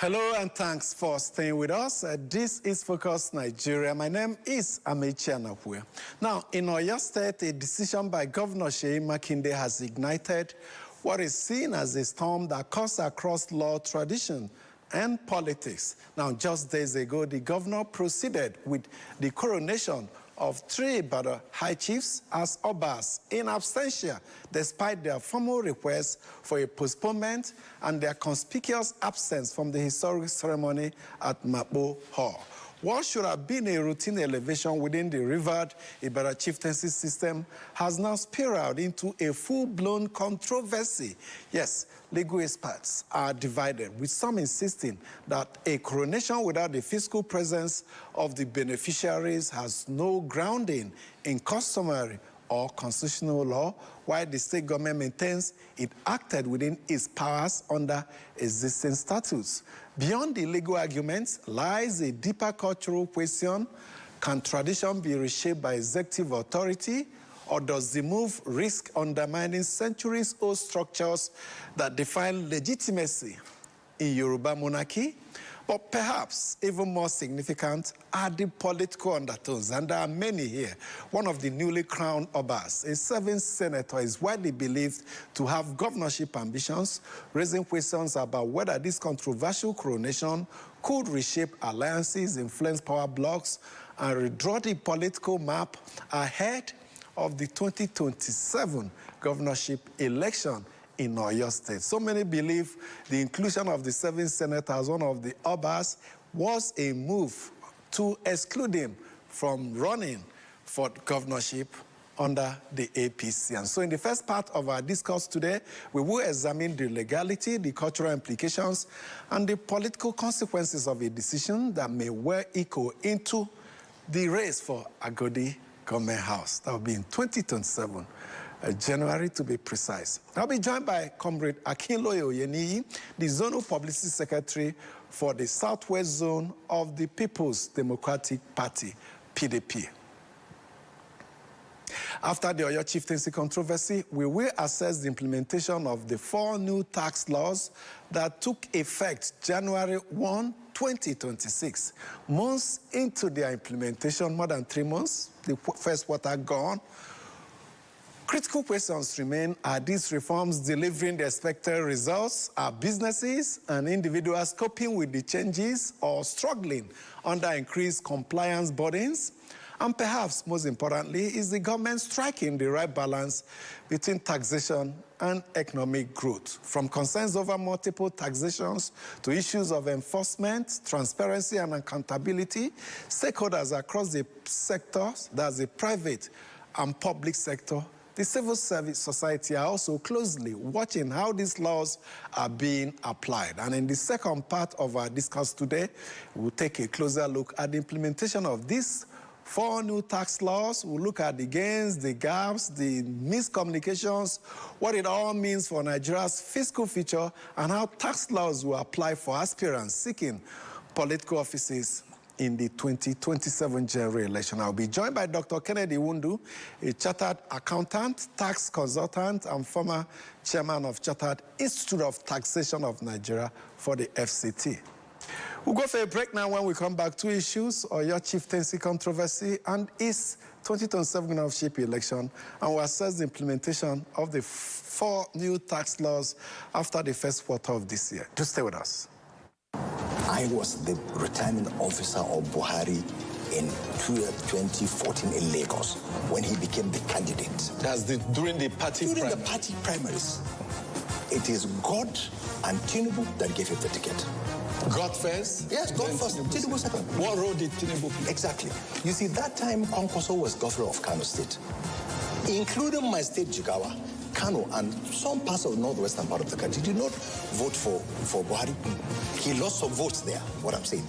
Hello and thanks for staying with us. This is Focus Nigeria. My name is Amechi Anapwe. Now, in Oyo State, a decision by Governor Seyi Makinde has ignited what is seen as a storm that cuts across law, tradition, and politics. Now, just days ago, the governor proceeded with the coronation of 3 Ibadan high chiefs as Obas in absentia, despite their formal request for a postponement and their conspicuous absence from the historic ceremony at Mapo Hall. What should have been a routine elevation within the revered Ibadan chieftaincy system has now spiraled into a full-blown controversy. Yes, legal experts are divided, with some insisting that a coronation without the physical presence of the beneficiaries has no grounding in customary or constitutional law, while the state government maintains it acted within its powers under existing statutes. Beyond the legal arguments lies a deeper cultural question. Can tradition be reshaped by executive authority, or does the move risk undermining centuries-old structures that define legitimacy in Yoruba monarchy? But perhaps even more significant are the political undertones, and there are many here. One of the newly crowned Obas, a serving senator, is widely believed to have governorship ambitions, raising questions about whether this controversial coronation could reshape alliances, influence power blocks, and redraw the political map ahead of the 2027 governorship election in Oyo State. So many believe the inclusion of the 7 senators as one of the Obas was a move to exclude him from running for governorship under the APC. And so in the first part of our discourse today, we will examine the legality, the cultural implications, and the political consequences of a decision that may well echo into the race for Agodi Government House. That will be in 2027. January, to be precise. I'll be joined by Comrade Akinloye Oyeniyi, the Zonal Publicity Secretary for the Southwest Zone of the People's Democratic Party, PDP. After the Oyo chieftaincy controversy, we will assess the implementation of the 4 new tax laws that took effect January 1, 2026. Months into their implementation, more than 3 months, the first quarter gone. Critical questions remain: are these reforms delivering the expected results? Are businesses and individuals coping with the changes or struggling under increased compliance burdens? And perhaps most importantly, is the government striking the right balance between taxation and economic growth? From concerns over multiple taxations to issues of enforcement, transparency, and accountability, stakeholders across the sectors, that's the private and public sector, the civil service society, are also closely watching how these laws are being applied. And in the second part of our discourse today, we'll take a closer look at the implementation of these 4 new tax laws. We'll look at the gains, the gaps, the miscommunications, what it all means for Nigeria's fiscal future, and how tax laws will apply for aspirants seeking political offices in the 2027 general election. I'll be joined by Dr. Kennedy Wundu, a chartered accountant, tax consultant, and former chairman of Chartered Institute of Taxation of Nigeria for the FCT. We'll go for a break now. When we come back, 2 issues: Oyo chieftaincy controversy and its 2027 governorship election, and we'll assess the implementation of the 4 new tax laws after the first quarter of this year. Just stay with us. I was the returning officer of Buhari in 2014 in Lagos when he became the candidate. That's during the party primaries. It is God and Tinubu that gave him the ticket. God first? Yes, God first, Tinubu second. What role did Tinubu play? Exactly. You see, that time, Kwankwaso was governor of Kano State, including my state, Jigawa, Kano, and some parts of the northwestern part of the country did not vote for Buhari. He lost some votes there, what I'm saying.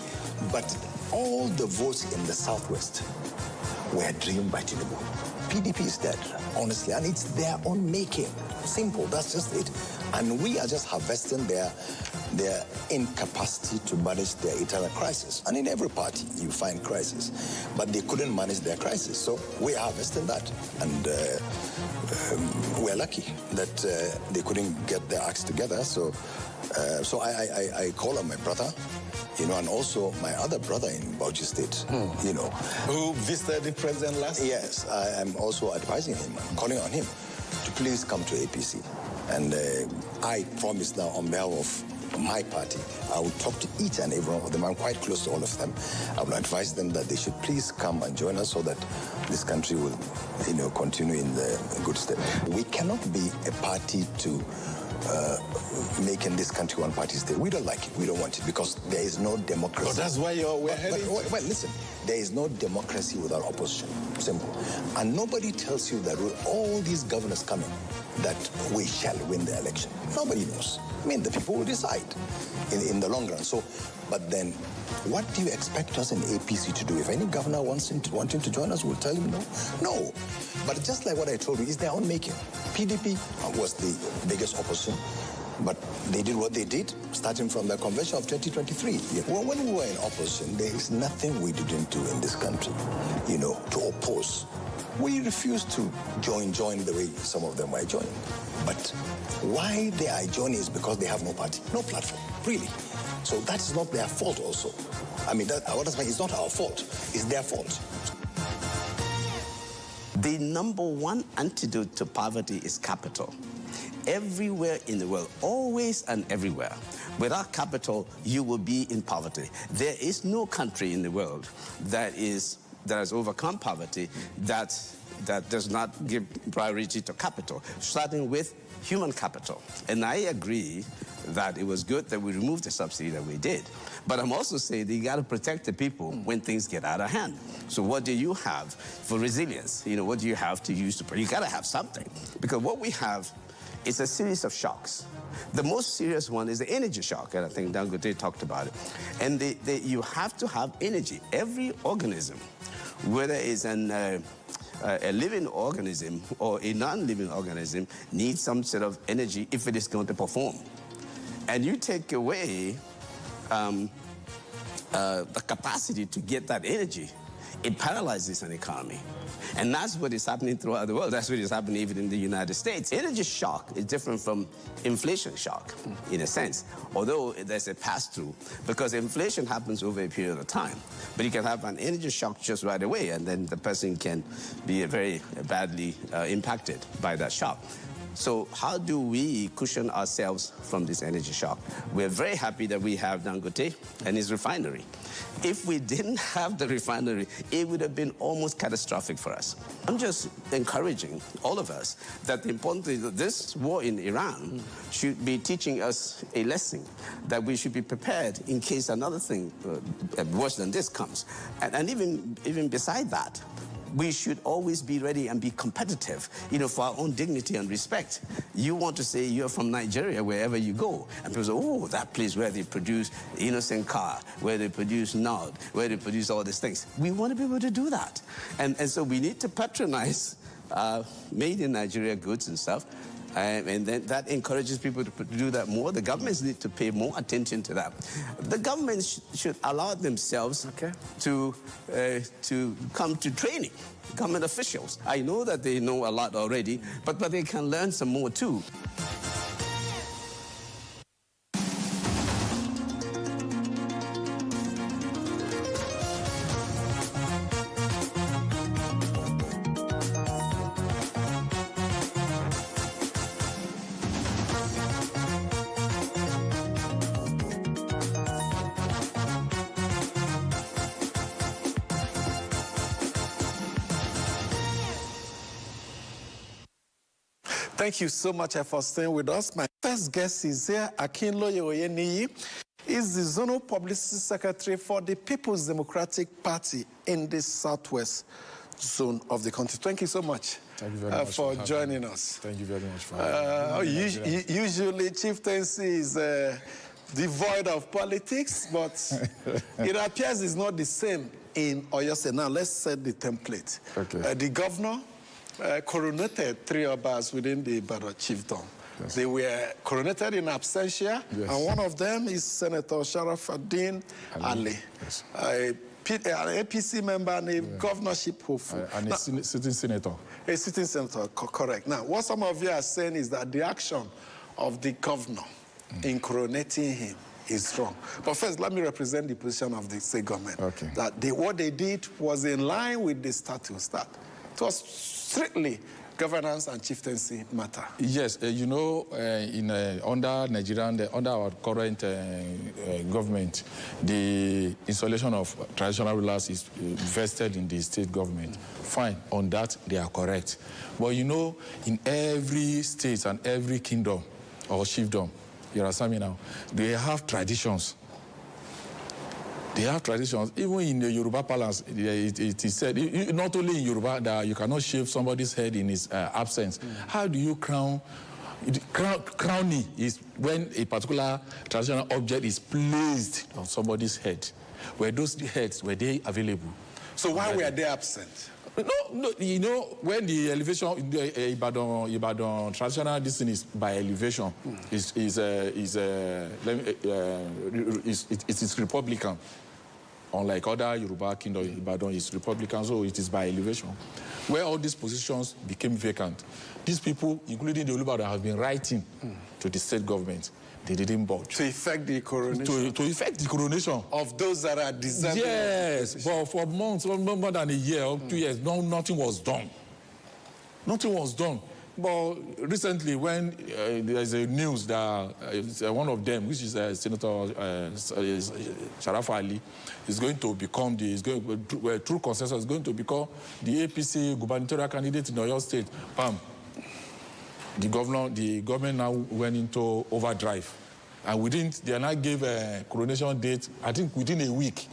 But all the votes in the southwest were driven by Tinubu. PDP is dead, honestly, and it's their own making. Simple, that's just it. And we are just harvesting their their incapacity to manage their internal crisis. And in every party, you find crisis. But they couldn't manage their crisis. So we are harvesting that. And we're lucky that they couldn't get their acts together. So I call on my brother, you know, and also my other brother in Bauchi State, you know. Who visited the president last? Yes, I am also advising him, I'm calling on him to please come to APC. And I promise now on behalf of my party, I will talk to each and every one of them. I'm quite close to all of them. I will advise them that they should please come and join us so that this country will, you know, continue in the good state. We cannot be a party to making this country one party state. We don't like it. We don't want it because there is no democracy. But that's why we're heading. Well, listen, there is no democracy without opposition. Simple. And nobody tells you that with all these governors coming, that we shall win the election. Nobody knows. I mean, the people will decide in the long run. So, but then, what do you expect us in APC to do? If any governor wanting to join us, we'll tell him no. No. But just like what I told you, it's their own making. PDP was the biggest opposition, but they did what they did, starting from the convention of 2023. Well, when we were in opposition, there is nothing we didn't do in this country, you know, to oppose. We refused to join the way some of them were joining. But why they are joining is because they have no party, no platform, really. So that's not their fault also. I mean, it's not our fault, it's their fault. The number one antidote to poverty is capital. Everywhere in the world, always and everywhere. Without capital, you will be in poverty. There is no country in the world that has overcome poverty that does not give priority to capital, starting with human capital. And I agree that it was good that we removed the subsidy that we did. But I'm also saying that you got to protect the people when things get out of hand. So what do you have for resilience? You know, what do you have to use to, you got to have something. Because what we have is a series of shocks. The most serious one is the energy shock, and I think Dangote talked about it. And you have to have energy. Every organism, whether it's a living organism or a non-living organism, needs some sort of energy if it is going to perform. And you take away the capacity to get that energy, it paralyzes an economy. And that's what is happening throughout the world. That's what is happening even in the United States. Energy shock is different from inflation shock, in a sense, although there's a pass-through, because inflation happens over a period of time. But you can have an energy shock just right away, and then the person can be very badly impacted by that shock. So how do we cushion ourselves from this energy shock? We're very happy that we have Dangote and his refinery. If we didn't have the refinery, it would have been almost catastrophic for us. I'm just encouraging all of us that the important thing that this war in Iran should be teaching us a lesson, that we should be prepared in case another thing worse than this comes. And even beside that, we should always be ready and be competitive, you know, for our own dignity and respect. You want to say you're from Nigeria wherever you go, and people say, oh, that place where they produce Innocent Car, where they produce Nod, where they produce all these things. We want to be able to do that. And so we need to patronize made in Nigeria goods and stuff. And then that encourages people to do that more. The governments need to pay more attention to that. The governments should allow themselves to come to training, government officials. I know that they know a lot already, but they can learn some more too. Thank you so much for staying with us. My first guest is here, Akinloye Oyeniyi. He's the Zonal Publicity Secretary for the People's Democratic Party in the Southwest zone of the country. Thank you so much, for joining us. Thank you very much for having me. Usually, chieftaincy is devoid of politics, but it appears it's not the same in Oyo State. Now, let's set the template. Okay. The governor coronated 3 Obas within the Ibadan chiefdom. Yes. They were coronated in absentia, Yes. and one of them is Senator Sharafuddin Ali, Yes. an APC member and a governorship hopeful. And a sitting senator. A sitting senator, correct. Now, what some of you are saying is that the action of the governor in coronating him is wrong. But first, let me represent the position of the state government. Okay. That what they did was in line with the status that it was strictly governance and chieftaincy matter. Yes, you know, under Nigerian, under our current government, the installation of traditional rulers is vested in the state government. Fine, on that they are correct. But you know, in every state and every kingdom or chiefdom, you understand me now, they have traditions. They have traditions. Even in the Yoruba palace, it is said, not only in Yoruba, that you cannot shave somebody's head in his absence. How do you crown? Crowning is when a particular traditional object is placed on somebody's head. Were those heads, were they available? So why were they absent? No, you know, when the elevation, the Ibadan traditional, this thing is by elevation, it is Republican. Unlike other Yoruba kingdom, Ibadan is Republican, so it is by elevation. Where all these positions became vacant, these people, including the Olubadan, have been writing to the state government. They didn't budge. To effect the coronation? To effect the coronation. Of those that are deserving? Yes, but for months, more than a year or 2 years, nothing was done. Nothing was done. But recently, when there's a news that one of them, which is Senator Sharaf Ali, is going to become through consensus, is going to become the APC gubernatorial candidate in Oyo State. Bam. The government now went into overdrive. And they now gave a coronation date, I think within a week.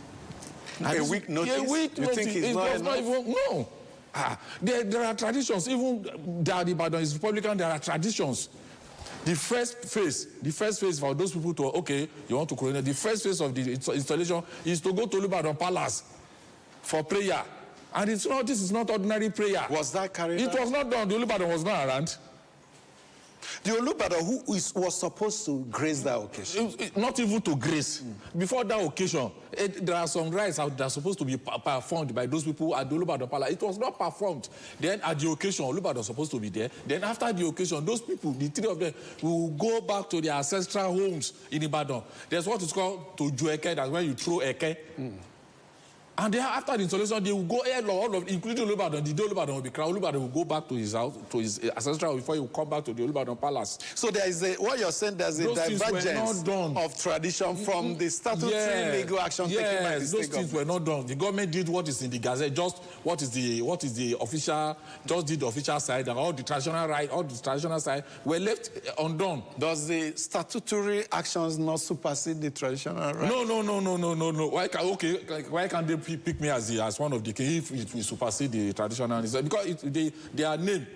A week notice? A week you notice. Think it's not even, no. There are traditions. Even that Ibadan is Republican, there are traditions. The first phase for those people to, okay, you want to coronate, the first phase of the installation is to go to Olubadan Palace for prayer. And this is not ordinary prayer. Was that carried out? It was not done. The Olubadan was not around. The Olubadan was supposed to grace that occasion? Not even to grace. Before that occasion, there are some rites that are supposed to be performed by those people at the Olubadan Palace. It was not performed. Then at the occasion, Olubadan was supposed to be there. Then after the occasion, those people, the three of them, will go back to their ancestral homes in Ibadan. There's what is called Toju Eke, that's when you throw Eke. And then after the installation, they will go all of, including Olubadan. The day Olubadan will be crowned, Olubadan will go back to his house, to his ancestral before he will come back to the Olubadan Palace. So there is what you're saying, there's a divergence of tradition from the statutory legal action taken by the state government. Those things were not done. The government did what is in the Gazette, just what is the official, just did the official side, and all the traditional side were left undone. Does the statutory actions not supersede the traditional right? No. Why can't they pick me as one of the kings if it will supersede the traditional? Because their name,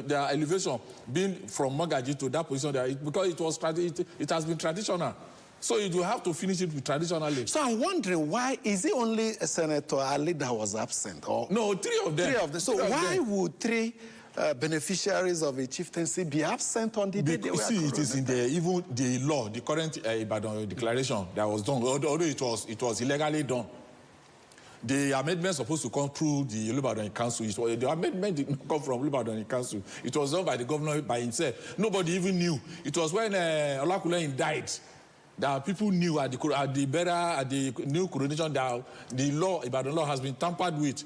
their elevation, being from Magaji to that position, because it has been traditional. So you will have to finish it with traditionally. So I'm wondering, why is it only Senator Ali that was absent? Or no, three of them. So why would three beneficiaries of a chieftaincy be absent on the day they were coronated? It is in even the law, the current Ibadan declaration that was done, although it was illegally done. The amendment supposed to come through the Olubadan Council. The amendment did not come from Olubadan Council. It was done by the governor by himself. Nobody even knew. It was when Olakunleyin died that people knew at the new coronation that the law, Ibadan law, has been tampered with.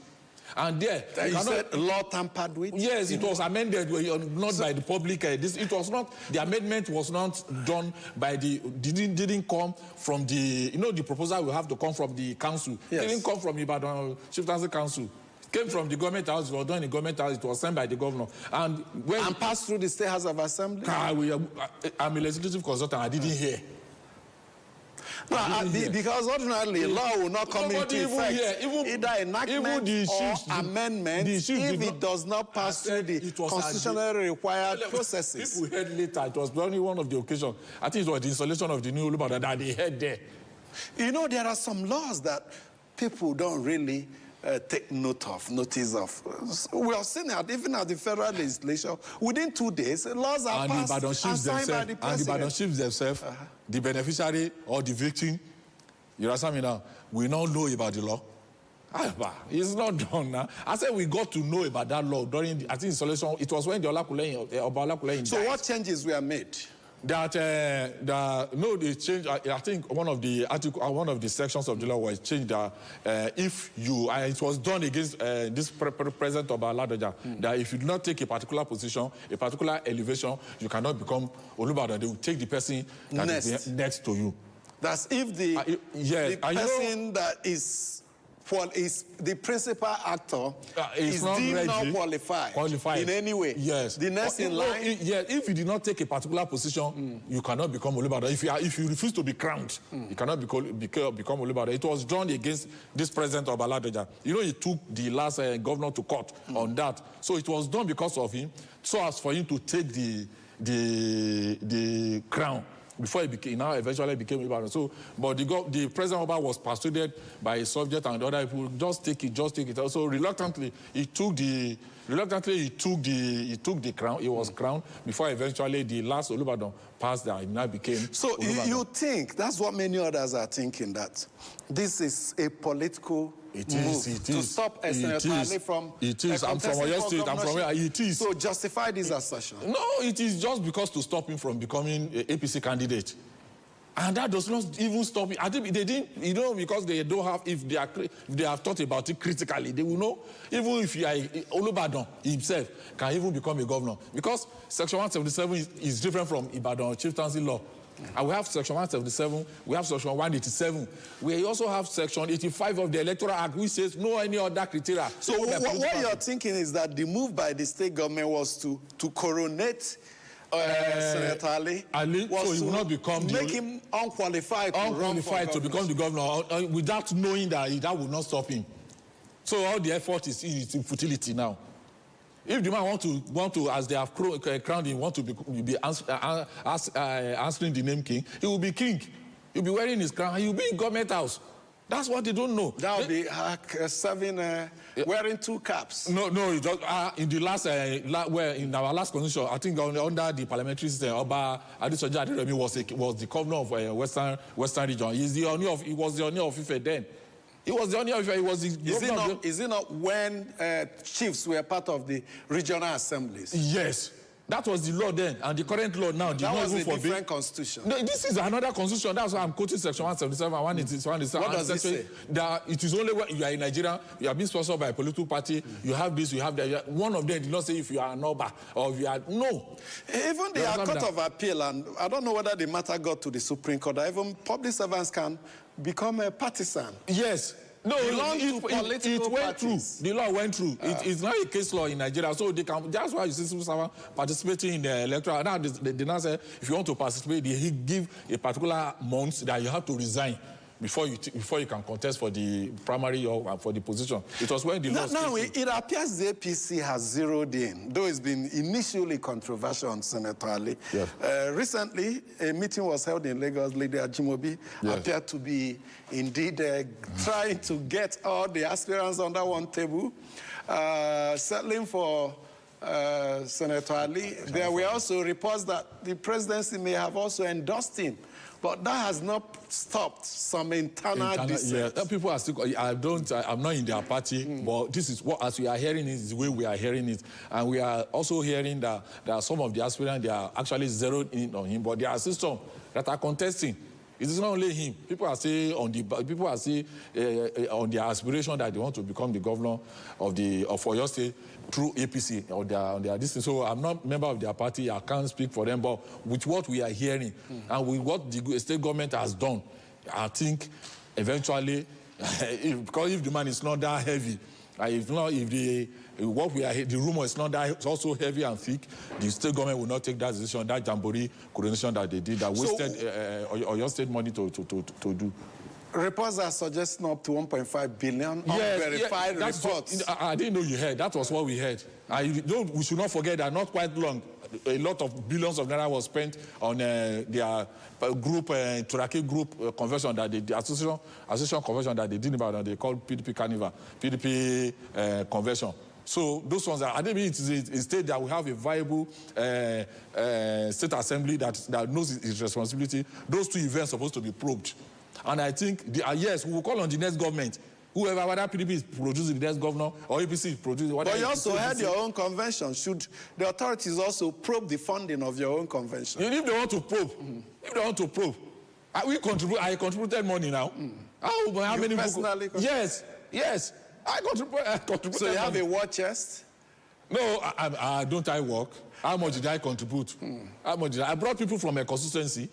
And there, you said law tampered with? Yes, it was amended, not by the public. It was not. The amendment was not done by didn't come from the. The proposal will have to come from the council. Yes. It didn't come from Ibadan Chieftaincy Council. It came from the government house. It was done in the government house. It was signed by the governor. And passed through the State House of Assembly. I'm a legislative consultant. I didn't hear. No, because ordinarily law will not come into effect. Either enactment or amendment if it does not pass through the constitutionally required processes. People heard later. It was only one of the occasions. I think it was the installation of the new Olubadan that they heard there. There are some laws that people don't really take notice of. We have seen it even at the federal legislation. Within 2 days, laws are passed and signed by the president. And the Ibadan chiefs themselves, the beneficiary or the victim, you understand me now, we now know about the law. It's not done now. I said we got to know about that law during, I think, installation. It was when the Olakuleyin So what changes were made? That they changed. I think one of the sections of the law was changed. If you, it was done against this president of Ladoja, that if you do not take a particular position, a particular elevation, you cannot become Olubadan. They will take the person that is next to you. That's if the person that is the principal actor is deemed not qualified in any way. Yes. The next in line. If you did not take a particular position, you cannot become Olubadan. If you refuse to be crowned, you cannot become Olubadan. It was done against this president of Ladoja. You know, he took the last governor to court on that. So it was done because of him, so as for him to take the crown. Before he now eventually became Ibadan. So, but the president was persuaded by his subject and the other people, just take it. Also, reluctantly, he took the crown. He was crowned before eventually the last Olubadan passed that he now became. So you think that's what many others are thinking, that this is a political move to stop Senator Ali from. It is. I'm from Oyo State. I'm from where it is. So justify this assertion. No, it is just because to stop him from becoming an APC candidate. And that does not even stop it. I think they didn't, because they don't have, if they have thought about it critically, they will know, even if you are Olubadan himself can even become a governor. Because Section 177 is different from Ibadan chieftaincy law. And we have Section 177, we have Section 187. We also have Section 85 of the Electoral Act, which says no any other criteria. So what you're thinking is that the move by the state government was to coronate Senator Ali was so he will not become make him unqualified to become the governor without knowing that will not stop him. So all the effort is in futility now. If the man want to, as they have crowned him, want to be answering the name king, he will be king. He'll be wearing his crown. He will be in government house. That's what they don't know. That will be wearing two caps. No, it just, in the last, in our last constitution, I think under the parliamentary system, Oba Adesoja Aderemi was the governor of Western region. He was the Oni of Ife then. He was the Oni of Ife. He was the Is it not when chiefs were part of the regional assemblies? Yes. That was the law then, and the current law now did not even forbid. That was a different constitution. No, this is another constitution. That's why I'm quoting Section 177 and 187. What does it say? That it is only when you are in Nigeria, you are being sponsored by a political party, you have this, you have that. One of them did not say if you are an Oba or if you are... No. Even the Court of Appeal, and I don't know whether the matter got to the Supreme Court, that even public servants can become a partisan. Yes. No, it went through. The law went through. It's not a case law in Nigeria, so they can. That's why you see civil servants participating in the electoral. Now they now say if you want to participate, they give a particular month that you have to resign before you can contest for the primary or for the position. It was when the law. Now it appears the APC has zeroed in, though it's been initially controversial on Senator Ali. Yes. Recently, a meeting was held in Lagos. Lady Ajimobi appeared to be indeed trying to get all the aspirants under one table, settling for Senator Ali. There were also reports that the presidency may have also endorsed him. But that has not stopped some internal dissent. Yeah, people are still. I'm not in their party, but this is what, as we are hearing it, is the way we are hearing it, and we are also hearing that some of the aspirants, they are actually zeroed in on him, but there are systems that are contesting. It is not only him. People are saying on their aspiration that they want to become the governor of Oyo State through APC on their distance. So I'm not a member of their party. I can't speak for them. But with what we are hearing and with what the state government has done, I think eventually, because if the man is not that heavy, the rumor is not that, it's also heavy and thick, the state government will not take that decision, that jamboree coronation that they did, that wasted Oyo State money to do. Reports are suggesting up to 1.5 billion unverified reports. I didn't know you heard. That was what we heard. We should not forget that not quite long a lot of billions of naira was spent on their group, Turaki group convention that the association convention that they did about that they called PDP Carnival, PDP convention. So those ones I think it is a state that we have a viable state assembly that knows its responsibility. Those two events are supposed to be probed. And I think, yes, we will call on the next government. Whoever, whether PDP is producing the next governor or APC is producing... But you also had your own convention. Should the authorities also probe the funding of your own convention? If they want to probe, I contributed money now. How many personally? Yes. I contributed. So you have a war chest? No, don't I work? How much did I contribute? How much did I brought people from a constituency.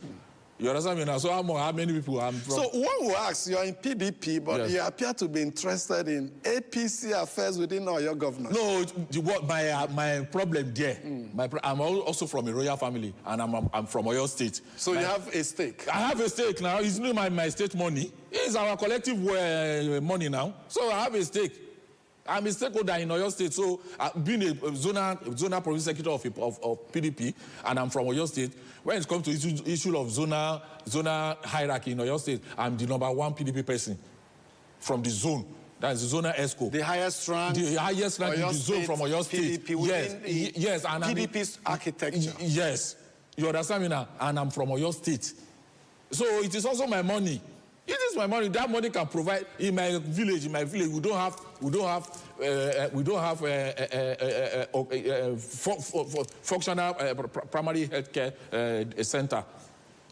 You understand me now? So how many people I'm from? So one will ask, you're in PDP, but yes, you appear to be interested in APC affairs within all your governors. No, my problem there, I'm also from a royal family, and I'm from Oyo State. So you have a stake? I have a stake now. It's not my state money. It's our collective money now. So I have a stake. I'm a stakeholder in Oyo State, so being a zonal province secretary of PDP, and I'm from Oyo State, when it comes to issue of zonal hierarchy in Oyo State, I'm the #1 PDP person from the zone. That's the zonal ESCO. The highest rank? The highest rank in the zone from Oyo State. PDP yes, and PDP's architecture. Yes. You understand me now? And I'm from Oyo State. So it is also my money. It is my money. That money can provide in my village. We don't have functional primary healthcare center.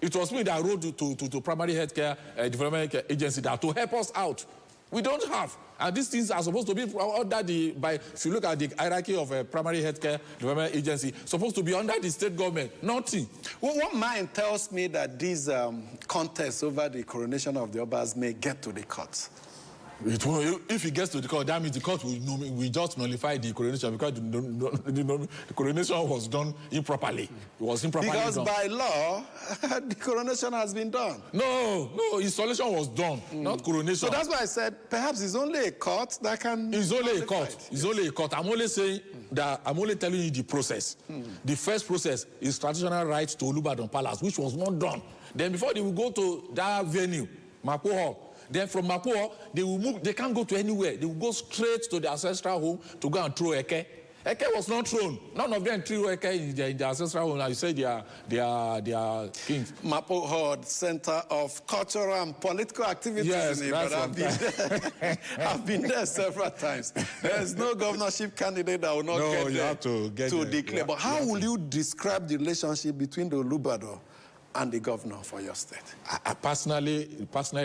It was me that wrote to primary healthcare development agency that to help us out. We don't have. And these things are supposed to be under if you look at the hierarchy of a primary healthcare development agency, supposed to be under the state government. Nothing. Well, one mind tells me that these contests over the coronation of the Obas may get to the courts. If it gets to the court, that means the court will just nullify the coronation because the coronation was done improperly. It was improperly because done. By law, the coronation has been done. No, installation was done, not coronation. So that's why I said perhaps it's only a court that can... It's only a court. It's only a court. I'm only saying that I'm only telling you the process. The first process is traditional rights to Olubadan Palace, which was not done. Then before they will go to that venue, Mapo Hall, then from Mapo, they will move. They can't go to anywhere. They will go straight to the ancestral home to go and throw Eke. Eke was not thrown. None of them threw Eke in the ancestral home. Now you say they are kings. Mapo Hall, Center of Cultural and Political Activities. Yes, in it, but I've been there several times. There's no governorship candidate that will not get there to declare. Yeah, but how will you describe the relationship between the Olubadan and the governor for your state? Personal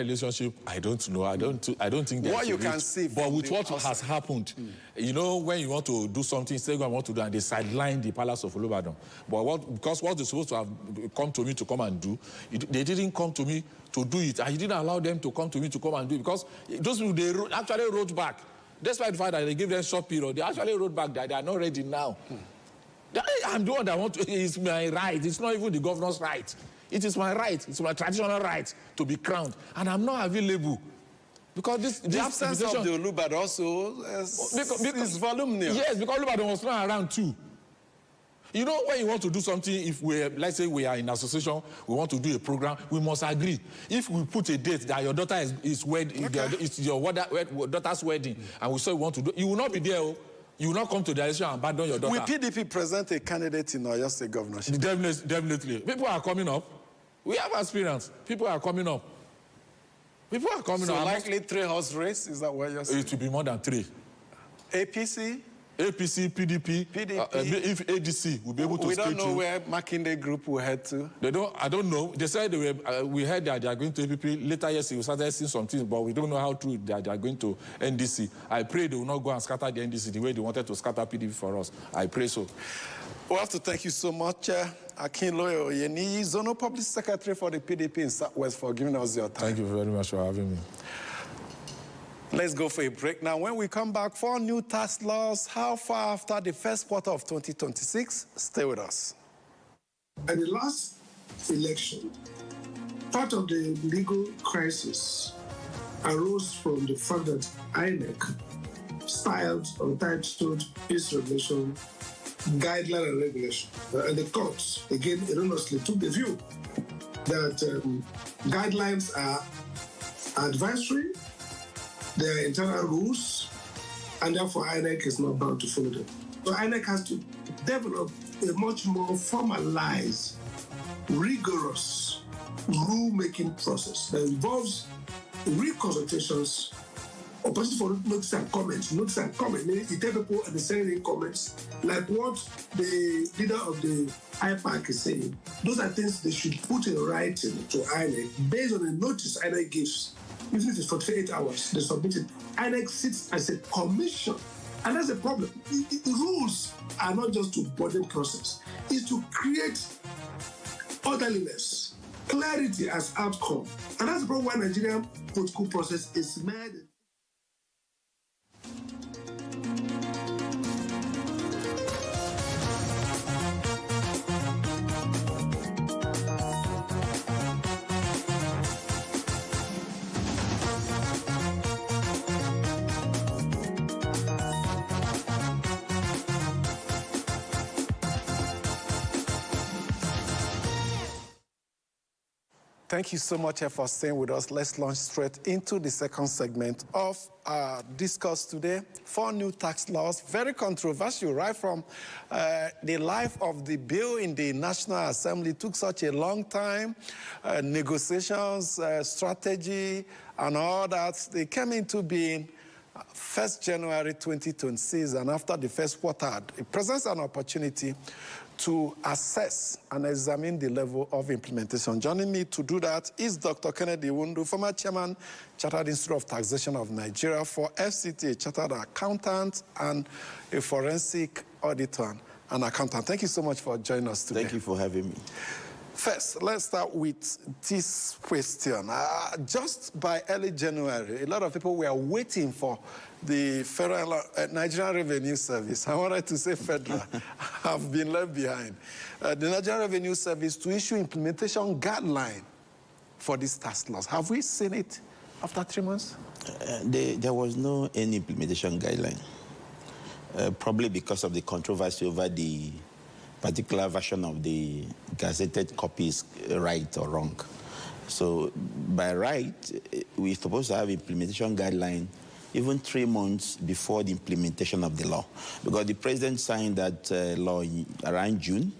relationship, I don't know. I don't think that's what you can see. But with what has happened, you know, when you want to do something, say what I want to do, and they sideline the Palace of Olubadan. But because what they're supposed to have come to me to come and do, they didn't come to me to do it. I didn't allow them to come to me to come and do it because those people, they actually wrote back. Despite the fact that they gave them short period, they actually wrote back that they are not ready now. I'm the one that want to. It's my right. It's not even the governor's right. It is my right. It's my traditional right to be crowned, and I'm not available because the absence of the Olubadan also is voluminous. Yes, because Olubadan was not around too. You know, when you want to do something, if let's say we are in association, we want to do a program, we must agree. If we put a date that your daughter is wedding, it's your daughter's wedding, and we say we want to do, you will not be there. You will not come to the election and abandon your daughter. Will PDP present a candidate in Oyo State governorship? Definitely. People are coming up. We have experience. People are coming up. So likely 3-horse race? Is that what you're saying? It will be more than 3. APC? APC, PDP. If ADC will be able to. We don't know where Makinde Group will head to. I don't know. They said we heard that they are going to APP. Later, yes, we started seeing some things, but we don't know how true that they are going to NDC. I pray they will not go and scatter the NDC the way they wanted to scatter PDP for us. I pray so. We have to thank you so much, Akinloye Oyeniyi, Zonal Public Secretary for the PDP in Southwest, for giving us your time. Thank you very much for having me. Let's go for a break now. When we come back, 4 new tax laws. How far after the first quarter of 2026? Stay with us. At the last election, part of the legal crisis arose from the fact that INEC styled or titled its regulation guideline and regulation. And the courts, again, erroneously took the view that guidelines are advisory, they are internal rules, and therefore INEC is not bound to follow them. So INEC has to develop a much more formalized, rigorous rule-making process that involves reconsultations, opportunity for notice and comment. Notice and comment, meaning you tell people and they send in comments, like what the leader of the IPAC is saying. Those are things they should put in writing to INEC based on the notice INEC gives. Even if it's 48 hours, they submit it. INEC sits as a commission. And that's the problem. The rules are not just to burden process. It's to create orderliness, clarity as outcome. And that's the problem why Nigerian political process is mad. Thank you so much for staying with us. Let's launch straight into the second segment of our discuss today. 4 new tax laws, very controversial, right from the life of the bill in the National Assembly. It took such a long time, negotiations, strategy, and all that. They came into being 1st January 2026, and after the first quarter, it presents an opportunity to assess and examine the level of implementation. Joining me to do that is Dr. Kennedy Iwundu, former chairman, Chartered Institute of Taxation of Nigeria, for FCT, a chartered accountant and a forensic auditor and accountant. Thank you so much for joining us today. Thank you for having me. First, let's start with this question. Just by early January, a lot of people were waiting for the Federal Nigerian Revenue Service. I wanted to say federal. have been left behind. The Nigerian Revenue Service to issue implementation guideline for these tax laws. Have we seen it after 3 months? There was no any implementation guideline, probably because of the controversy over the particular version of the gazetted copy is right or wrong. So by right, we're supposed to have implementation guideline even 3 months before the implementation of the law, because the president signed that law around June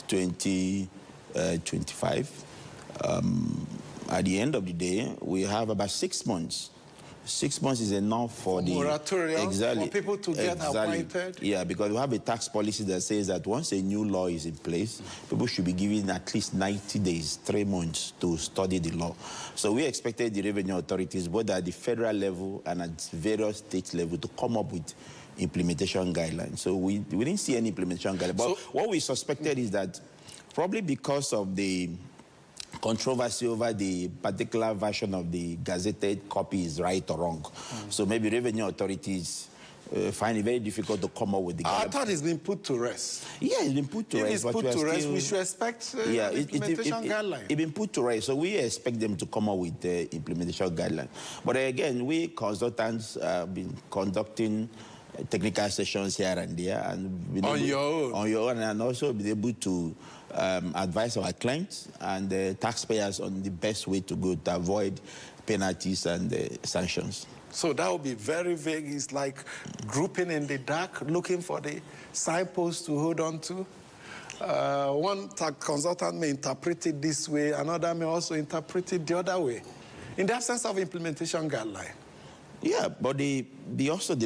2025. At the end of the day, we have about 6 months. 6 months is enough for the moratorium, for people to get appointed. Yeah, because we have a tax policy that says that once a new law is in place, people should be given at least 90 days, 3 months to study the law. So we expected the revenue authorities, both at the federal level and at various state level, to come up with implementation guidelines. So we didn't see any implementation guidelines. But what we suspected is that probably because of the controversy over the particular version of the gazetted copy is right or wrong. So maybe revenue authorities find it very difficult to come up with the I thought it's been put to rest. Yeah, it's been put to rest. If it's put to rest, we should expect implementation guideline. It's been put to rest, so we expect them to come up with the implementation guideline. But again, we consultants have been conducting technical sessions here and there, and on your own, and also be able to advise our clients and the taxpayers on the best way to go to avoid penalties and sanctions. So that would be very vague. It's like grouping in the dark, looking for the signpost to hold on to. One tax consultant may interpret it this way, another may also interpret it the other way. In the absence of implementation guideline. Yeah, but the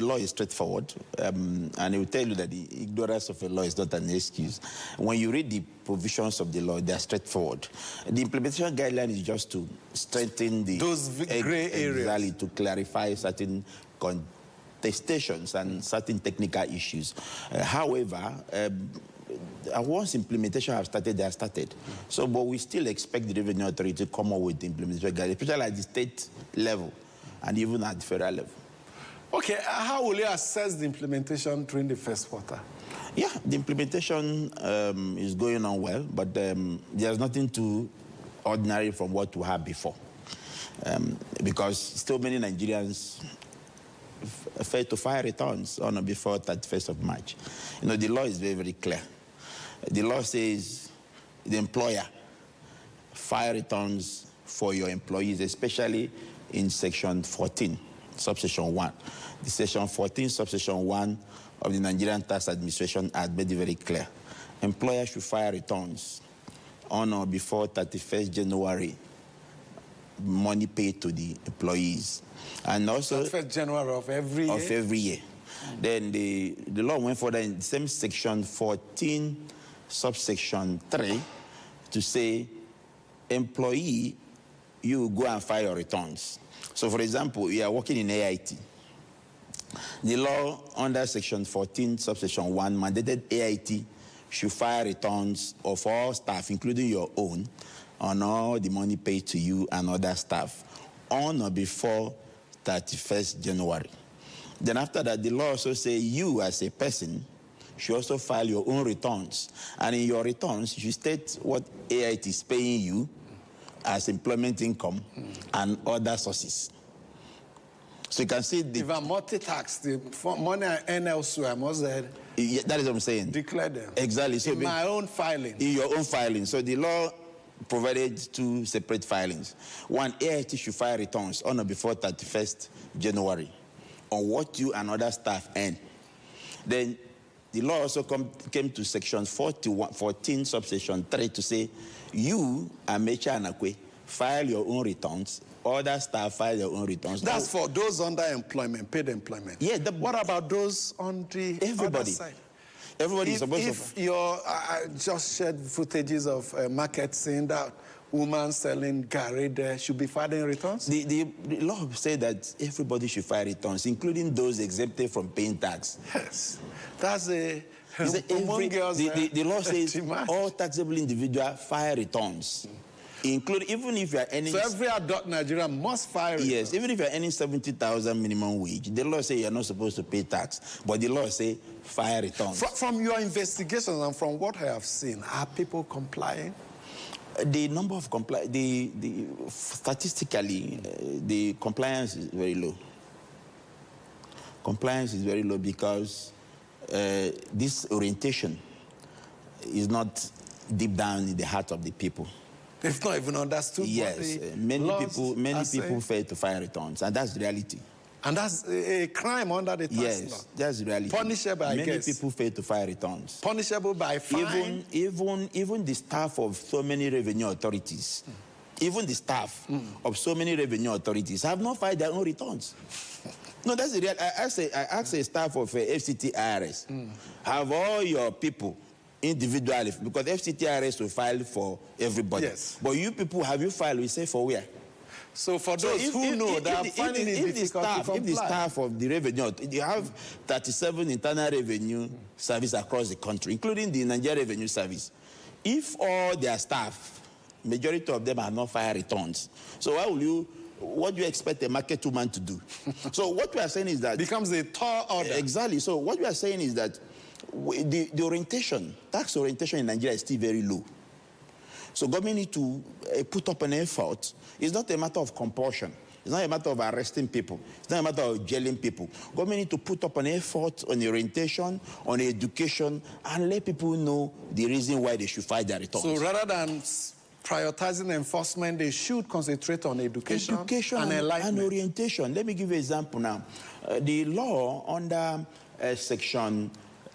law is straightforward, and it will tell you that the ignorance of a law is not an excuse. When you read the provisions of the law, they are straightforward. The implementation guideline is just to strengthen those gray areas, exactly, to clarify certain contestations and certain technical issues. However, once implementation has started, they have started. So, but we still expect the revenue authority to come up with the implementation guideline, especially at the state level and even at the federal level. Okay, how will you assess the implementation during the first quarter? Yeah, the implementation is going on well, but there's nothing too ordinary from what we had before. Because still many Nigerians failed to file returns on or before 31st of March. You know, the law is very, very clear. The law says the employer file returns for your employees, especially in Section 14, Subsection 1. The Section 14, Subsection 1 of the Nigerian Tax Administration Act made it very clear. Employers should file returns on or before 31st January, money paid to the employees. And also 31st January of every year? Of every year. Then the law went further in the same Section 14, Subsection 3, to say, employee, you go and file your returns. So, for example, you are working in AIT. The law under Section 14, Subsection 1, mandated AIT should file returns of all staff, including your own, on all the money paid to you and other staff on or before 31st January. Then after that, the law also says you as a person should also file your own returns. And in your returns, you should state what AIT is paying you as employment income and other sources. So you can see the... If I'm multi-tax, the money I earn elsewhere, I must yeah, that is what I'm saying. Declare them. Exactly. So in my own filing. In your own filing. So the law provided two separate filings. One, AIT should file returns on or before 31st January on what you and other staff earn. Then the law also came to Section 14, Subsection 3 to say, you, Amechi Anakwe, file your own returns. Other staff file your own returns. That's for those under employment, paid employment. Yeah. What about those on the other side? Everybody is supposed to... If your... I just shared footages of market saying that woman selling garri there should be filing returns? The law said that everybody should file returns, including those exempted from paying tax. Yes. That's a... The law says all taxable individuals file returns. Include even if you are earning... So every adult Nigerian must file returns? Yes, even if you are earning 70,000 minimum wage, the law says you are not supposed to pay tax, but the law says file returns. From your investigations and from what I have seen, are people complying? The number of statistically, the compliance is very low. Compliance is very low because this orientation is not deep down in the heart of the people. It's not even understood. Yes, many people fail to file returns, and that's the reality. And that's a crime under the tax law? Yes, that's the reality. Punishable, I guess. Many people fail to file returns. Punishable by fine? Even the staff of so many revenue authorities, even the staff of so many revenue authorities have not filed their own returns. No, that's the real. I asked a staff of FCT IRS, have all your people individually, because FCT IRS will file for everybody. Yes. But you people, have you filed? We say for where? So for those who know that are finding it difficult to comply. If the staff of the revenue, you have 37 internal revenue service across the country, including the Nigeria Revenue Service. If all their staff, majority of them have not filed returns, so what do you expect a market woman to do? So what we are saying is that... Becomes a tall order. Exactly. So what we are saying is that the orientation, tax orientation in Nigeria is still very low. So government need to put up an effort. It's not a matter of compulsion. It's not a matter of arresting people. It's not a matter of jailing people. Government need to put up an effort on orientation, on education, and let people know the reason why they should file their returns. So rather than prioritizing enforcement, they should concentrate on education and enlightenment. And orientation. Let me give you an example now. The law under Section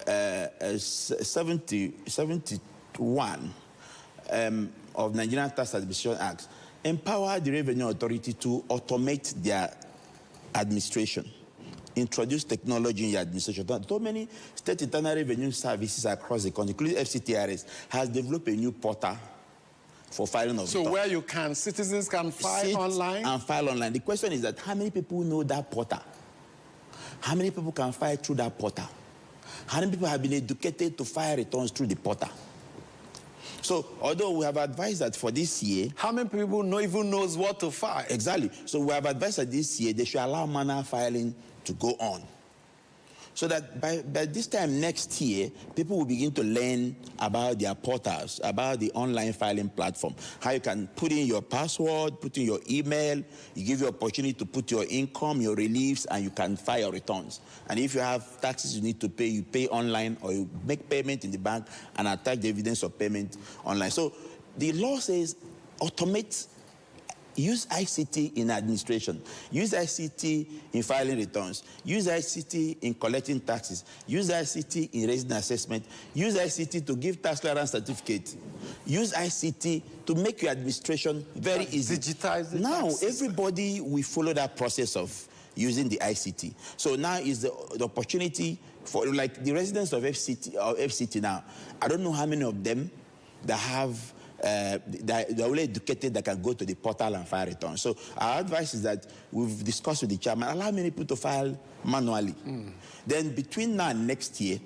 71 of Nigerian Tax Administration Act empower the Revenue Authority to automate their administration, introduce technology in your administration. So many state internal revenue services across the country, including FCTRS, has developed a new portal for filing of returns. So where citizens can file online? And file online. The question is that how many people know that portal? How many people can file through that portal? How many people have been educated to file returns through the portal? So, although we have advised that for this year... How many people even knows what to file? Exactly. So we have advised that this year they should allow manual filing to go on. So that by this time next year, people will begin to learn about their portals, about the online filing platform, how you can put in your password, put in your email, you give you opportunity to put your income, your reliefs, and you can file your returns. And if you have taxes you need to pay, you pay online, or you make payment in the bank and attach the evidence of payment online. So the law says automate. Use ICT in administration. Use ICT in filing returns. Use ICT in collecting taxes. Use ICT in raising assessment. Use ICT to give tax clearance certificate. Use ICT to make your administration very easy. Digitize the now, taxes. everybody will follow that process of using the ICT. So now is the opportunity for, like, the residents of FCT now. I don't know how many of them that have they're only educated that can go to the portal and file returns. So our advice is that we've discussed with the chairman, allow many people to file manually. Then between now and next year,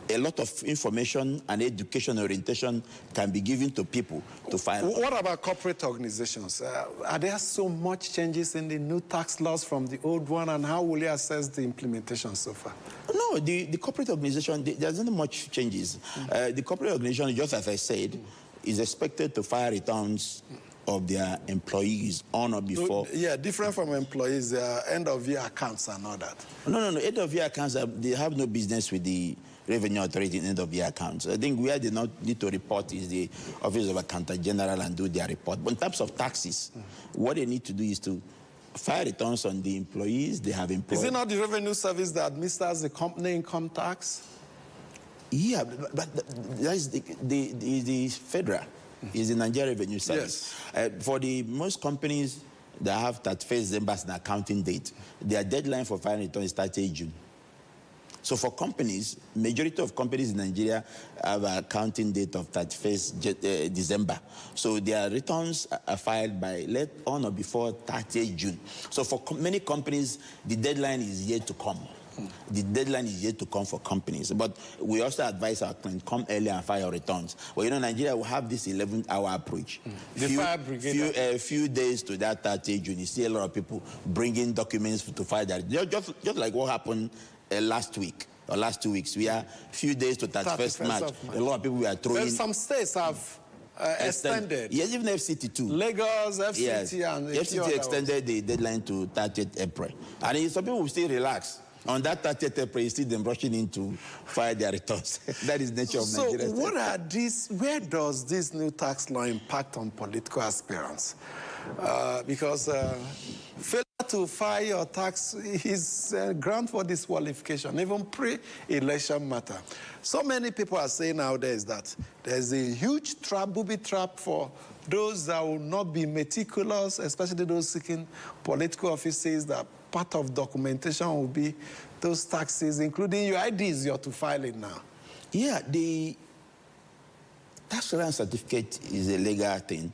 a lot of information and education orientation can be given to people to file. What about corporate organizations? Are there so much changes in the new tax laws from the old one, and how will you assess the implementation so far? No, the corporate organization, there's not much changes. The corporate organization, just as I said, is expected to file returns of their employees on or before. Yeah, different from employees, end-of-year accounts and all that. No. End-of-year accounts, they have no business with the Revenue Authority in end-of-year accounts. I think where they not need to report is the Office of Accountant General and do their report. But in terms of taxes, what they need to do is to file returns on the employees they have employed. Is it not the Revenue Service that administers the company income tax? Yeah, but that is the federal, is the Nigeria Revenue Service. Yes. For the most companies that have 31st December as an accounting date, their deadline for filing returns is 30th June. So for companies, majority of companies in Nigeria have an accounting date of 31st December. So their returns are filed by on or before 30th June. So for many companies, the deadline is yet to come. The deadline is yet to come for companies. But we also advise our clients, come earlier and file your returns. Well, you know, Nigeria will have this 11-hour approach. The fire brigade. Few days to that 30th June, you see a lot of people bringing documents to file that. Just like what happened last week or last 2 weeks. We are few days to 31st March. A lot of people were throwing. Well, some states have extended. Yes, even FCT too. Lagos, FCT, yes. and FCT extended the deadline to 30th April. And some people will still relax. On that 30th April, you see them rushing in to file their returns. That is the nature of Nigeria. So what are these, where does this new tax law impact on political aspirants? Because failure to file your tax is ground for disqualification, even pre-election matter. So many people are saying nowadays that there's a huge trap, booby trap for those that will not be meticulous, especially those seeking political offices, that part of documentation will be those taxes, including your IDs you're to file it now. Yeah, the tax clearance certificate is a legal thing.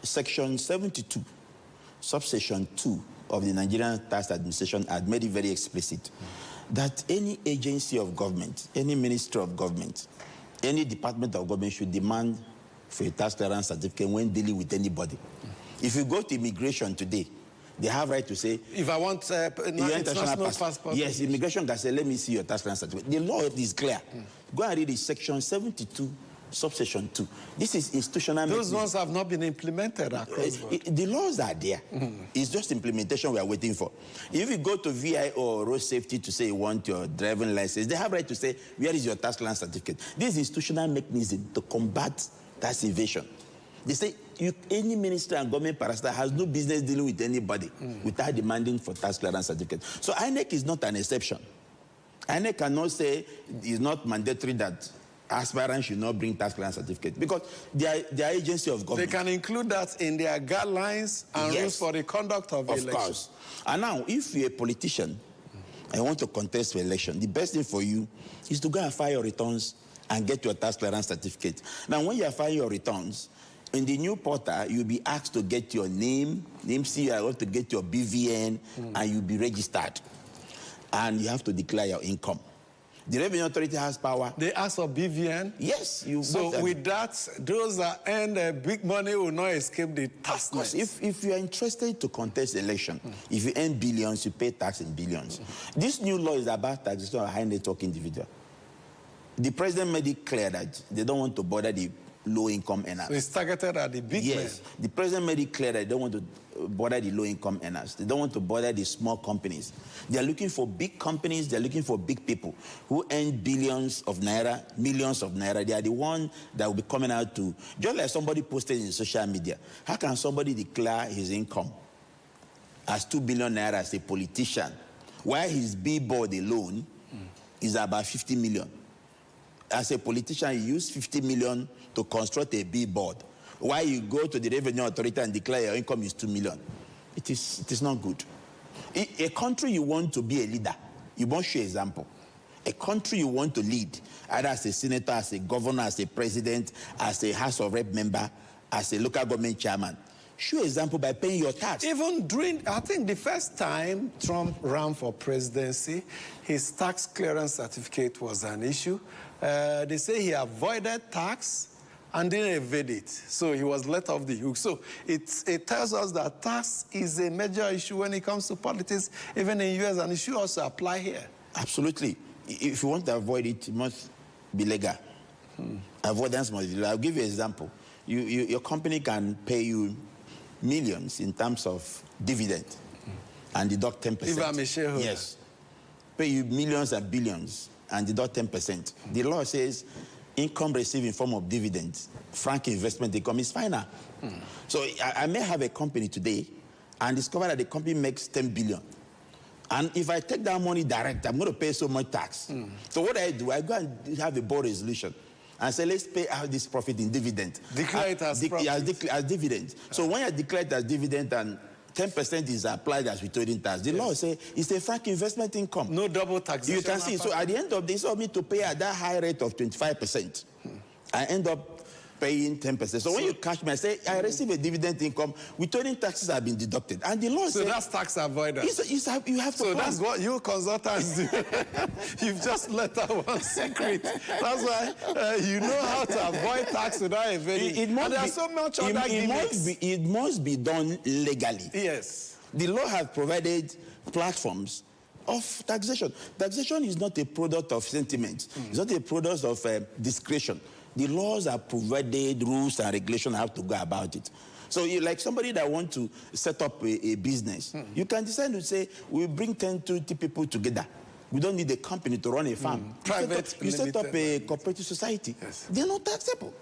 Section 72, subsection 2 of the Nigerian Tax Administration had made it very explicit that any agency of government, any ministry of government, any department of government should demand for a tax clearance certificate when dealing with anybody. If you go to immigration today, they have right to say, if I want international passport. Yes, immigration can say, let me see your tax clearance certificate. The law is clear. Go and read it, section 72, subsection 2. This is institutional. Those ones have not been implemented across the laws are there. It's just implementation we are waiting for. If you go to VIO or road safety to say you want your driving license, they have right to say, where is your tax clearance certificate? This is institutional mechanism to combat tax evasion. They say any minister and government parastatal has no business dealing with anybody without demanding for tax clearance certificate. So INEC is not an exception. INEC cannot say it's not mandatory that aspirants should not bring tax clearance certificate because they are agency of government. They can include that in their guidelines and rules for the conduct of election. Of course. And now, if you're a politician and you want to contest for election, the best thing for you is to go and file your returns and get your tax clearance certificate. Now, when you are filing your returns, in the new portal, you'll be asked to get your name, you are going to get your BVN, and you'll be registered. And you have to declare your income. The Revenue Authority has power. They ask for BVN. Yes, you. So with that, those that earn big money will not escape the tax. Of course, if you are interested to contest election, if you earn billions, you pay tax in billions. This new law is about taxation of high net worth individual. The president made it clear that they don't want to bother the low-income earners. So it's targeted at the big men. Yes, the president made it clear that they don't want to bother the low-income earners. They don't want to bother the small companies. They are looking for big companies. They are looking for big people who earn billions of naira, millions of naira. They are the one that will be coming out to, just like somebody posted in social media. How can somebody declare his income as 2 billion naira as a politician, while his billboard alone is about 50 million? As a politician, you use 50 million to construct a billboard. Why you go to the Revenue Authority and declare your income is 2 million? It is not good. A country you want to be a leader, you must show example. A country you want to lead, either as a senator, as a governor, as a president, as a House of Rep member, as a local government chairman, show example by paying your tax. Even during, I think the first time Trump ran for presidency, his tax clearance certificate was an issue. They say he avoided tax and didn't evade it. So he was let off the hook. So it tells us that tax is a major issue when it comes to politics, even in the US, and it should also apply here. Absolutely. If you want to avoid it, it must be legal. Avoidance must be legal. I'll give you an example. Your company can pay you millions in terms of dividend and deduct 10%. If I'm a shareholder. Yes. Pay you millions and billions and deduct 10%. The law says income received in form of dividends, frank investment income is final. So I may have a company today and discover that the company makes 10 billion. And if I take that money direct, I'm going to pay so much tax. So what do? I go and have a board resolution and say, let's pay out this profit in dividend. Declare it as profit. As dividend. So when you declare it as dividend and 10% is applied as withholding tax, the law says it's a frank investment income. No double taxation. You can see. So at the end of this, you me to pay at that high rate of 25%. I end up paying 10%. So when you catch me, I say, I receive a dividend income, withholding taxes have been deducted. And the law says... So that's tax avoidance. You have to So that's what you consultants do. You've just let out one secret. That's why you know how to avoid tax without evading. And there's so much other gimmicks. It must be done legally. Yes. The law has provided platforms of taxation. Taxation is not a product of sentiment. It's not a product of discretion. The laws have provided rules and regulations how to go about it. So you like somebody that wants to set up a business, you can decide to say, we bring 10 to 20 people together. We don't need a company to run a farm. You set up a cooperative society. Yes. They're not taxable.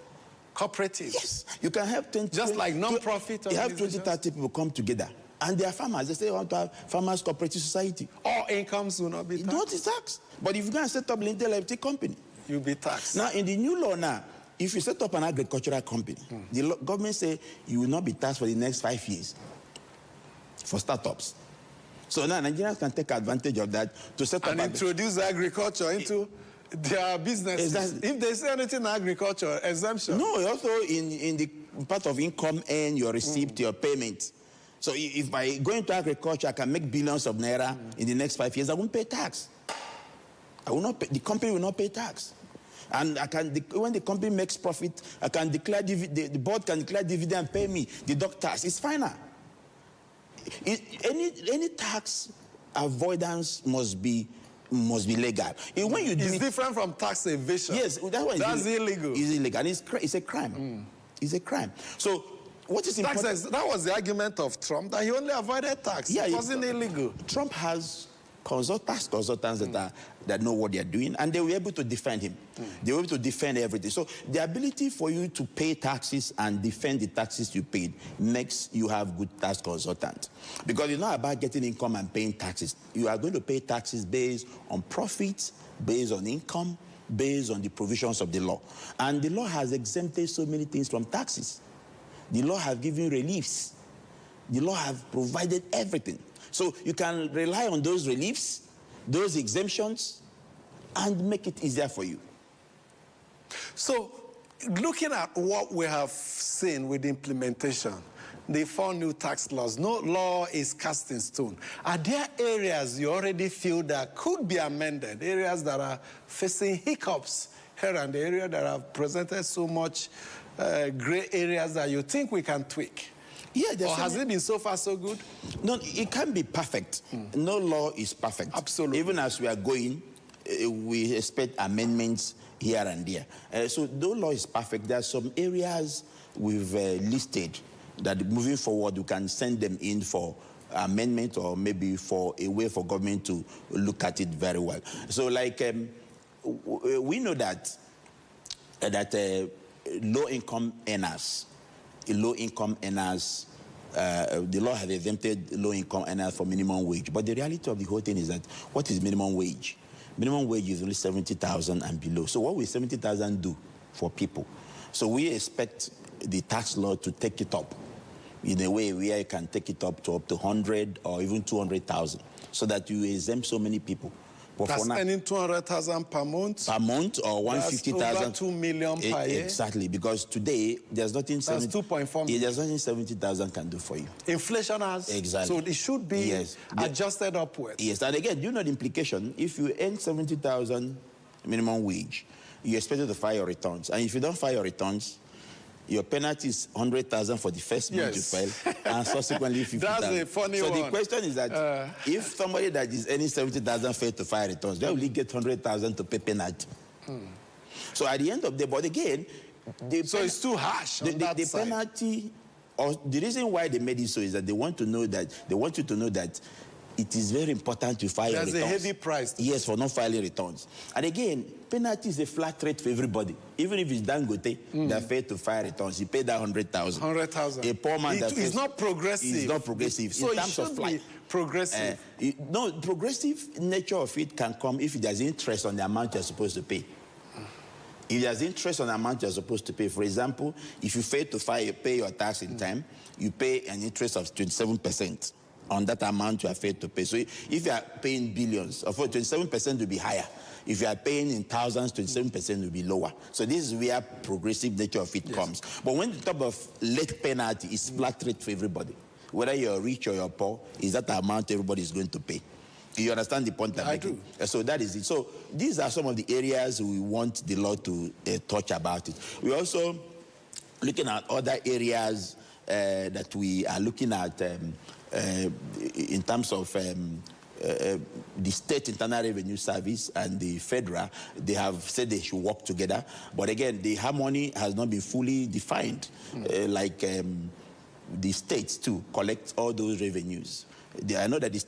Cooperative. Yes. You can have 10... Just like non-profit You have 20, 30 people come together. And they are farmers. They say they want to have farmers cooperative society. All incomes will not be taxed. Not taxed. But if you go and set up an intellectual company, you'll be taxed. Now, in the new law now, if you set up an agricultural company, the government say you will not be taxed for the next 5 years for startups. So now Nigerians can take advantage of that to set up... And introduce agriculture into their businesses. Exactly. If they say anything in agriculture, exemption. No, also in the part of income and your receipt, your payment. So if by going to agriculture, I can make billions of naira in the next 5 years, I won't pay tax. I will not pay, the company will not pay tax. And when the company makes profit, I can declare the board can declare dividend and pay me, deduct tax. It's final. Any tax avoidance must be legal. When you do it's different from tax evasion. Yes, that's illegal. It's illegal. And it's a crime. It's a crime. So what is important? That was the argument of Trump, that he only avoided tax. Yeah, it wasn't illegal. Trump has tax consultants that know what they're doing, and they were able to defend him. They were able to defend everything. So the ability for you to pay taxes and defend the taxes you paid makes you have good tax consultants. Because it's not about getting income and paying taxes. You are going to pay taxes based on profits, based on income, based on the provisions of the law. And the law has exempted so many things from taxes. The law has given reliefs. The law has provided everything. So you can rely on those reliefs, those exemptions, and make it easier for you. So looking at what we have seen with the implementation, the 4 new tax laws, no law is cast in stone. Are there areas you already feel that could be amended, areas that are facing hiccups here and the area that have presented so much gray areas that you think we can tweak? Yeah, or has it been so far so good? No, it can't be perfect. No law is perfect. Absolutely. Even as we are going, we expect amendments here and there. So no law is perfect. There are some areas we've listed that moving forward we can send them in for amendment or maybe for a way for government to look at it very well. So like we know that low-income earners, the law has exempted low-income earners for minimum wage. But the reality of the whole thing is that what is minimum wage? Minimum wage is only 70,000 and below. So what will 70,000 do for people? So we expect the tax law to take it up in a way where you can take it up to 100 or even 200,000 so that you exempt so many people. But that's earning 200,000 per month? Per month or 150,000. That's over 2 million per year? Exactly, because today there's nothing... That's 2.4 million. There's nothing 70,000 can do for you. Inflation has... Exactly. So it should be adjusted upwards. Yes, and again, you know the implication. If you earn 70,000 minimum wage, you're expected to file your returns. And if you don't file your returns, your penalty is 100,000 for the first month you file, and subsequently 50,000. That's a funny one. So the question is that if somebody that is earning 70,000 fails to file returns, they only get 100,000 to pay penalty. So at the end of the day, but again, so it's too harsh on that the side. penalty, or the reason why they made it so is that they want you to know that it is very important to file returns. There's a heavy price. Yes, for not filing returns. And again, penalty is a flat rate for everybody. Even if it's Dangote that failed to file returns, he paid that 100,000. 100,000. A poor man that it's not progressive. It's not progressive. So in terms of be progressive. No, progressive nature of it can come if there's interest on the amount you're supposed to pay. If there's interest on the amount you're supposed to pay, for example, if you fail to pay your tax in time, you pay an interest of 27%. On that amount you are failed to pay. So if you are paying billions, of course 27% will be higher. If you are paying in thousands, 27% will be lower. So this is where progressive nature of it comes. But when the top of late penalty is flat rate for everybody, whether you're rich or you're poor, is that the amount everybody is going to pay. You understand the point I'm making? I do. So that is it. So these are some of the areas we want the law to touch about it. We're also looking at other areas that we are looking at in terms of the State Internal Revenue Service and the federal. They have said they should work together. But again, the harmony has not been fully defined, like the states too collect all those revenues. I know that the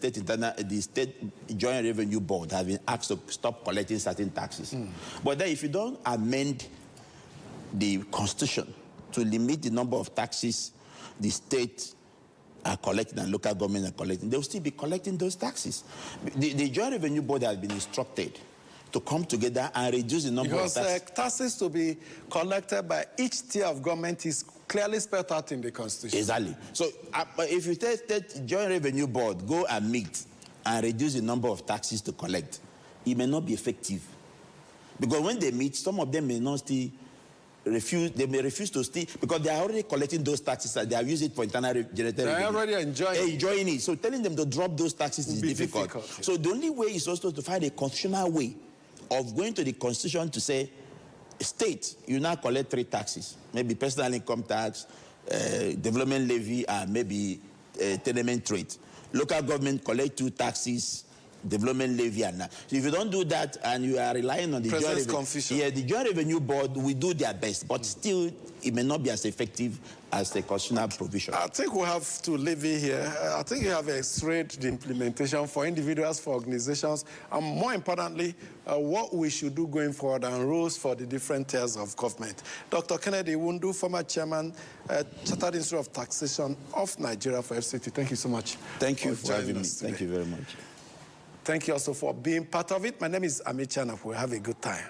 State Joint Revenue Board have been asked to stop collecting certain taxes. But then if you don't amend the Constitution to limit the number of taxes the state are collecting and local government are collecting, they'll still be collecting those taxes. The Joint Revenue Board has been instructed to come together and reduce the number of taxes. Because taxes to be collected by each tier of government is clearly spelled out in the Constitution. Exactly. So if you tell Joint Revenue Board, go and meet and reduce the number of taxes to collect, it may not be effective. Because when they meet, some of them may not still refuse, they may refuse to steal because they are already collecting those taxes and they have used it for internal generated revenue. They are already enjoying it. So telling them to drop those taxes is difficult. So the only way is also to find a constitutional way of going to the Constitution to say, state, you now collect 3 taxes, maybe personal income tax, development levy, and maybe tenement rate. Local government collect 2 taxes, development levy and that. So if you don't do that and you are relying on the the Joint Revenue Board will do their best, but still it may not be as effective as the constitutional provision. I think we have to leave it here. I think you have x-rayed the implementation for individuals, for organizations, and more importantly, what we should do going forward and rules for the different tiers of government. Dr. Kennedy Iwundu, former chairman, Chartered Institute of Taxation of Nigeria for FCT. Thank you so much. Thank you for having me. Thank you very much. Thank you also for being part of it. My name is Amechi Anapue. Have a good time.